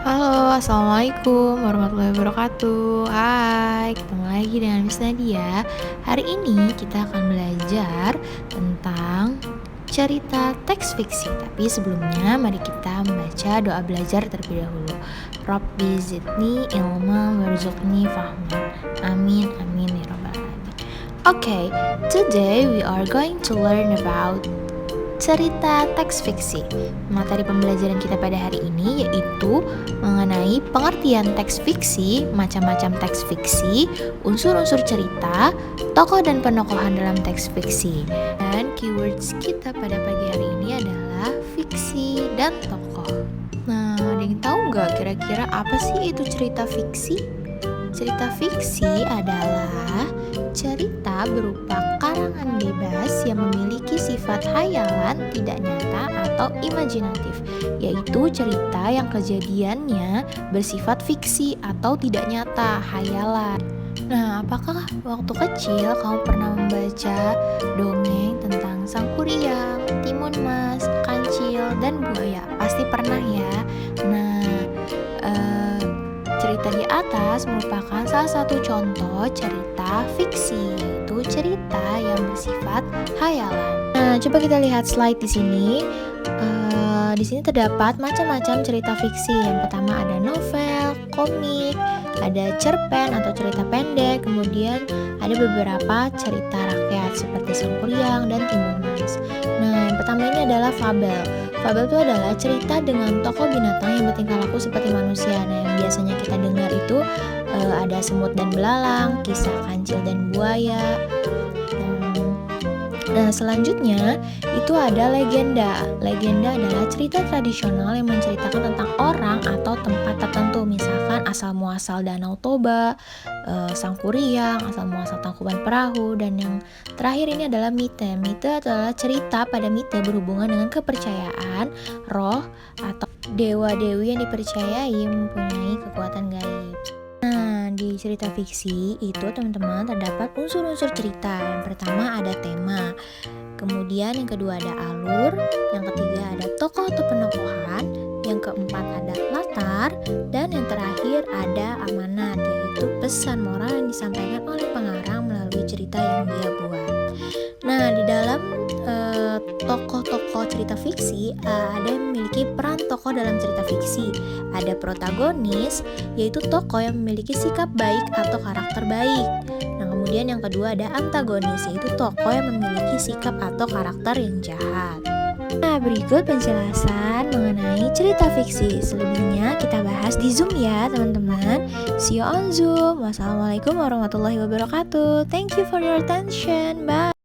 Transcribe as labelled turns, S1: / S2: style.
S1: Halo, assalamualaikum warahmatullahi wabarakatuh. Hai, ketemu lagi dengan Miss Nadia. Hari ini kita akan belajar tentang cerita teks fiksi. Tapi sebelumnya, mari kita membaca doa belajar terlebih dahulu. Rabbi zidni ilma warzuqni fahman. Amin, amin ya rabbal alamin. Okay, today we are going to learn about cerita teks fiksi. Materi pembelajaran kita pada hari ini yaitu mengenai pengertian teks fiksi, macam-macam teks fiksi, unsur-unsur cerita, tokoh dan penokohan dalam teks fiksi. Dan keywords kita pada pagi hari ini adalah fiksi dan tokoh. Nah, ada yang tahu nggak kira-kira apa sih itu cerita fiksi? Cerita fiksi adalah cerita berupa karangan bebas yang memiliki sifat hayalan, tidak nyata, atau imajinatif, yaitu cerita yang kejadiannya bersifat fiksi atau tidak nyata, hayalan. Nah, apakah waktu kecil kamu pernah membaca dongeng tentang sang kuryang, timun mas, kancil, dan buaya? Pasti pernah ya. Nah, cerita di atas merupakan salah satu contoh cerita fiksi, yaitu cerita yang bersifat hayalan. Nah, coba kita lihat slide di sini. Di sini terdapat macam-macam cerita fiksi. Yang pertama ada novel, komik, ada cerpen atau cerita pendek, kemudian ada beberapa cerita rakyat seperti Sang Kuryang dan Timun Mas. Nah, yang pertama ini adalah fabel. Fabel itu adalah cerita dengan tokoh binatang yang bertingkah laku seperti manusia. Nah, yang biasanya kita dengar itu ada semut dan belalang, kisah kancil dan buaya. Nah, selanjutnya itu ada legenda. Legenda adalah cerita tradisional yang menceritakan tentang orang atau tempat tertentu, misalkan asal muasal Danau Toba, Sang Kuryang, asal muasal Tangkuban Perahu, dan yang terakhir ini adalah mite. Mite adalah cerita pada mite berhubungan dengan kepercayaan, roh, atau dewa-dewi yang dipercayai mempunyai kekuatan gaib. Nah, di cerita fiksi itu teman-teman terdapat unsur-unsur cerita. Yang pertama ada tema, kemudian yang kedua ada alur, yang ketiga ada tokoh atau penokohan, yang keempat ada latar, dan yang terakhir ada amanat, yaitu pesan moral yang disampaikan oleh pengarang melalui cerita yang dia buat. Nah, di dalam tokoh-tokoh cerita fiksi ada yang memiliki peran tokoh dalam cerita fiksi. Ada protagonis, yaitu tokoh yang memiliki sikap baik atau karakter baik. Nah, kemudian yang kedua ada antagonis, yaitu tokoh yang memiliki sikap atau karakter yang jahat. Nah, berikut penjelasan mengenai cerita fiksi. Selebihnya kita bahas di Zoom ya, teman-teman. See you on Zoom. Wassalamualaikum warahmatullahi wabarakatuh. Thank you for your attention. Bye.